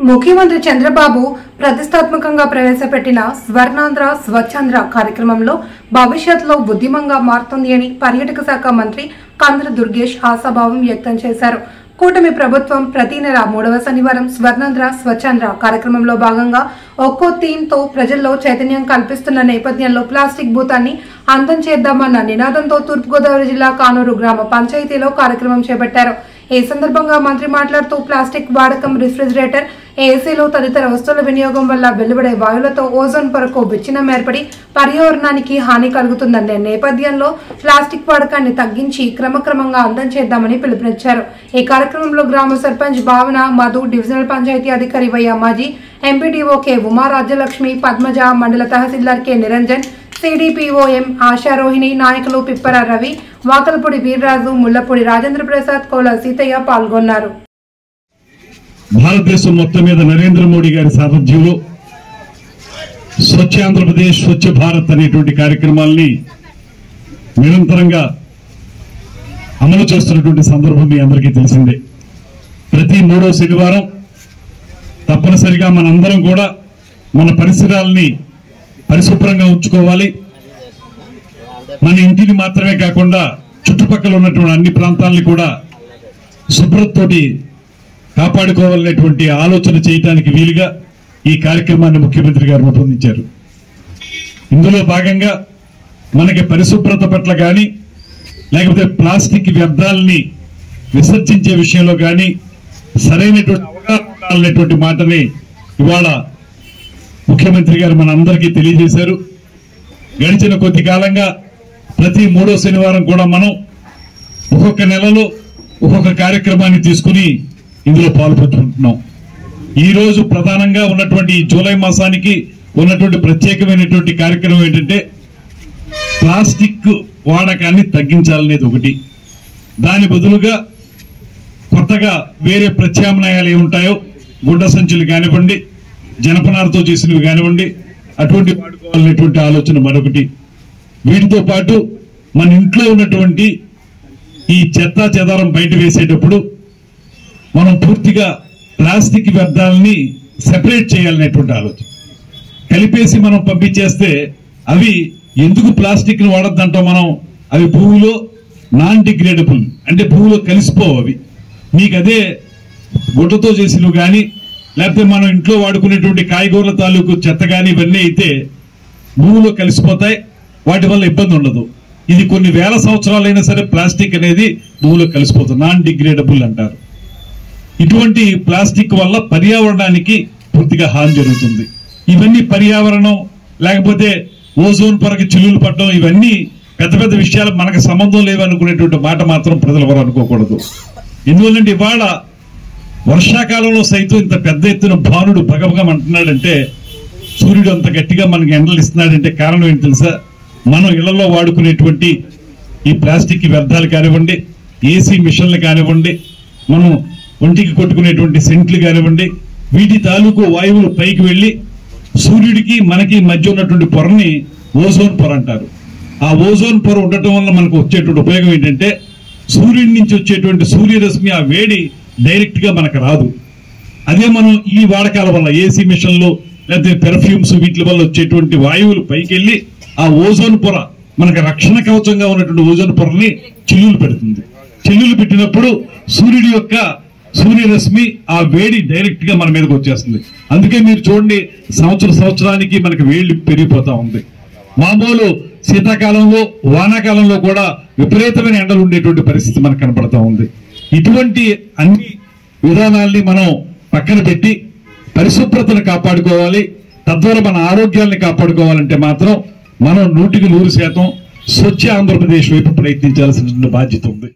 ముఖ్యమంత్రి చంద్రబాబు ప్రతిష్టాత్మకంగా ప్రవేశపెట్టిన స్వర్ణాంధ్ర స్వచ్ఛాంధ్ర కార్యక్రమంలో భవిష్యత్తులో ఉద్యమంగా మారుతుంది అని పర్యాటక శాఖ మంత్రి కందుల దుర్గేష్ ఆశాభావం వ్యక్తం చేశారు. కూటమి ప్రభుత్వం ప్రతి నెల 3వ శనివారం స్వర్ణాంధ్ర స్వచ్ఛాంధ్ర కార్యక్రమంలో భాగంగా ఒక్కో థీమ్తో ప్రజల్లో చైతన్యం కల్పిస్తున్న నేపథ్యంలో ప్లాస్టిక్ భూతాన్ని అంతం చేద్దామన్న నినాదంతో తూర్పుగోదావరి జిల్లా కానూరు గ్రామ పంచాయతీలో కార్యక్రమం చేపట్టారు. ఈ సందర్భంగా మంత్రి మాట్లాడుతూ ప్లాస్టిక్ వాడకం, రిఫ్రిజిరేటర్, ఏసీలు తదితర వస్తువుల వినియోగం వల్ల వెలువడే వాయువులతో ఓజోన్ పొరకు విచ్ఛిన్నం ఏర్పడి పర్యావరణానికి హాని కలుగుతుందనే నేపథ్యంలో ప్లాస్టిక్ వాడకాన్ని తగ్గించి క్రమక్రమంగా అంతం చేద్దామని పిలుపునిచ్చారు. ఈ కార్యక్రమంలో గ్రామ సర్పంచ్ భావన, మధు, డివిజనల్ పంచాయతీ అధికారి Y Ammaji, MPDO K Uma, Rajyalakshmi, Padmaja, mandal tahsildar K Niranjan, సిడిపిఓఎం ఆశారోహిణి, నాయకులు పిప్పర రవి, వాకలపూడి వీర్రాజు, ముల్లపూడి రాజేంద్ర ప్రసాద్, కోల సీతయ్య పాల్గొన్నారు. భారతదేశం మొత్తం మీద నరేంద్ర మోడీ గారి సారథ్యంలో స్వచ్ఛ ఆంధ్రప్రదేశ్, స్వచ్ఛ భారత్ అనేటువంటి కార్యక్రమాల్ని నిరంతరంగా అమలు చేస్తున్నటువంటి సందర్భం మీ అందరికీ తెలిసిందే. ప్రతి 3వ శనివారం తప్పనిసరిగా మనందరం కూడా మన పరిసరాలని పరిశుభ్రంగా ఉంచుకోవాలి. మన ఇంటిని మాత్రమే కాకుండా చుట్టుపక్కల ఉన్నటువంటి అన్ని ప్రాంతాలని కూడా శుభ్రతతోటి కాపాడుకోవాలనేటువంటి ఆలోచన చేయడానికి వీలుగా ఈ కార్యక్రమాన్ని ముఖ్యమంత్రి గారు రూపొందించారు. ఇందులో భాగంగా మనకి పరిశుభ్రత పట్ల కానీ లేకపోతే ప్లాస్టిక్ వ్యర్థాలని విసర్జించే విషయంలో కానీ సరైనటువంటి అవగాహన మాటని ఇవాళ ముఖ్యమంత్రి గారు మన అందరికీ తెలియజేశారు. గడిచిన కొద్ది కాలంగా ప్రతి 3వ శనివారం కూడా మనం ఒక్కొక్క నెలలో ఒక్కొక్క కార్యక్రమాన్ని తీసుకుని ఇందులో పాల్పంచుకుంటున్నాం. ఈ రోజు ప్రధానంగా ఉన్నటువంటి జూలై మాసానికి ఉన్నటువంటి ప్రత్యేకమైనటువంటి కార్యక్రమం ఏంటంటే ప్లాస్టిక్ వాడకాన్ని తగ్గించాలనేది ఒకటి. దాని బదులుగా కొత్తగా వేరే ప్రత్యామ్నాయాలు ఏముంటాయో, గుడ్డ సంచులు కానివ్వండి, జనపనారతో చేసినవి కానివ్వండి, అటువంటి వాడుకోవాలనేటువంటి ఆలోచన మరొకటి. వీటితో పాటు మన ఇంట్లో ఉన్నటువంటి ఈ చెత్త చెదారం బయట వేసేటప్పుడు మనం పూర్తిగా ప్లాస్టిక్ వ్యర్థాలని సెపరేట్ చేయాలనేటువంటి ఆలోచన. కలిపేసి మనం పంపించేస్తే అవి ఎందుకు ప్లాస్టిక్ ని వాడద్దంటాం మనం, అవి భూమిలో నాన్ డిగ్రేడబుల్, అంటే భూమిలో కలిసిపోవు. అవి మీకు అదే గుడ్డతో చేసినవి కానీ లేకపోతే మనం ఇంట్లో వాడుకునేటువంటి కాయగూరల తాలూకు చెత్త కానీ ఇవన్నీ అయితే భూమిలో కలిసిపోతాయి. వాటి వల్ల ఇబ్బంది ఉండదు. ఇది కొన్ని వేల సంవత్సరాలైనా సరే ప్లాస్టిక్ అనేది భూమిలో కలిసిపోతుంది, నాన్ డిగ్రేడబుల్ అంటారు. ఇటువంటి ప్లాస్టిక్ వల్ల పర్యావరణానికి పూర్తిగా హాని జరుగుతుంది. ఇవన్నీ పర్యావరణం లేకపోతే ఓజోన్ పొరకి చిల్లులు పడడం, ఇవన్నీ పెద్ద పెద్ద విషయాలు మనకు సంబంధం లేవనుకునేటువంటి మాట మాత్రం ప్రజలు ఎవరు అనుకోకూడదు. ఎందువల్లంటే ఇవాళ వర్షాకాలంలో సైతం ఇంత పెద్ద ఎత్తున భానుడు భగభగం అంటున్నాడంటే, సూర్యుడు అంత గట్టిగా మనకి ఎండలు ఇస్తున్నాడంటే కారణం ఏంటి తెలుసా? మనం ఇళ్లలో వాడుకునేటువంటి ఈ ప్లాస్టిక్ వ్యర్థాలు కానివ్వండి, ఏసీ మిషన్లు కానివ్వండి, మనం ఒంటికి కొట్టుకునేటువంటి సెంట్లు కానివ్వండి, వీటి తాలూకు వాయువులు పైకి వెళ్లి సూర్యుడికి మనకి మధ్య ఉన్నటువంటి పొరని ఓజోన్ పొర అంటారు. ఆ ఓజోన్ పొర ఉండటం వల్ల మనకు వచ్చేటువంటి ఉపయోగం ఏంటంటే సూర్యుడి నుంచి వచ్చేటువంటి సూర్యరశ్మి, ఆ వేడి డైరెక్ట్ గా మనకు రాదు. అదే మనం ఈ వాడకాల వల్ల ఏసీ మిషన్లు లేకపోతే పెర్ఫ్యూమ్స్ వీటి వల్ల వచ్చేటువంటి వాయువులు పైకి వెళ్లి ఆ ఓజోన్ పొర, మనకు రక్షణ కవచంగా ఉన్నటువంటి ఓజోన్ పొరని చిల్లులు పెడుతుంది. చిల్లులు పెట్టినప్పుడు సూర్యుడి యొక్క సూర్యరశ్మి, ఆ వేడి డైరెక్ట్ గా మన మీదకి వచ్చేస్తుంది. అందుకే మీరు చూడండి, సంవత్సరానికి మనకి వేడి పెరిగిపోతా ఉంది. మామూలు శీతాకాలంలో, వానాకాలంలో కూడా విపరీతమైన ఎండలు ఉండేటువంటి పరిస్థితి మనకు కనపడతా ఉంది. ఇటువంటి అన్ని విధానాల్ని మనం పక్కన పెట్టి పరిశుభ్రతను కాపాడుకోవాలి. తద్వారా మన ఆరోగ్యాన్ని కాపాడుకోవాలంటే మాత్రం మనం 100% స్వచ్ఛ ఆంధ్రప్రదేశ్ వైపు ప్రయత్నించాల్సిన బాధ్యత ఉంది.